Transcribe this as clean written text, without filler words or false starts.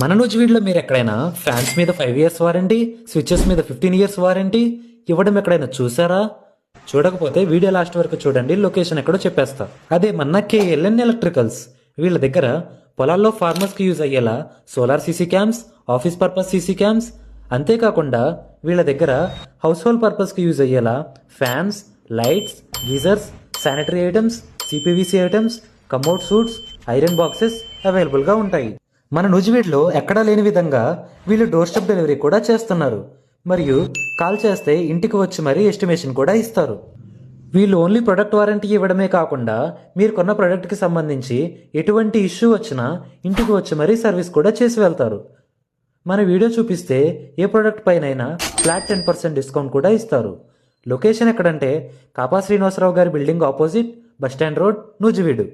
మన నూజివీడులో మీరు ఎక్కడైనా ఫ్యాన్స్ మీద 5 ఇయర్స్ వారంటీ, స్విచెస్ మీద 15 ఇయర్స్ వారంటీ ఇవ్వడం ఎక్కడైనా చూసారా? చూడకపోతే వీడియో లాస్ట్ వరకు చూడండి, లొకేషన్ ఎక్కడో చెప్పేస్తా. అదే మన కేఎల్ఎన్ ఎలక్ట్రికల్స్. వీళ్ళ దగ్గర పొలాల్లో ఫార్మర్స్కి యూజ్ అయ్యేలా solar CC cams, office purpose CC cams, అంతేకాకుండా వీళ్ళ దగ్గర హౌస్ హోల్డ్ పర్పస్కి యూజ్ అయ్యేలా fans, lights, geysers, sanitary items, CPVC items, commode suits, iron boxes అవైలబుల్గా ఉంటాయి. మన నూజివీడ్లో ఎక్కడా లేని విధంగా వీళ్ళు డోర్ స్టెప్ డెలివరీ కూడా చేస్తున్నారు. మరియు కాల్ చేస్తే ఇంటికి వచ్చి మరీ ఎస్టిమేషన్ కూడా ఇస్తారు. వీళ్ళు ఓన్లీ ప్రొడక్ట్ వారంటీ ఇవ్వడమే కాకుండా మీరు కొన్న ప్రొడక్ట్కి సంబంధించి ఎటువంటి ఇష్యూ వచ్చినా ఇంటికి వచ్చి మరీ సర్వీస్ కూడా చేసి వెళ్తారు. మన వీడియో చూపిస్తే ఏ ప్రొడక్ట్ పైనైనా ఫ్లాట్ 10% డిస్కౌంట్ కూడా ఇస్తారు. లొకేషన్ ఎక్కడంటే కాపా శ్రీనివాసరావు గారి building opposite, bus stand road, Nuzvid.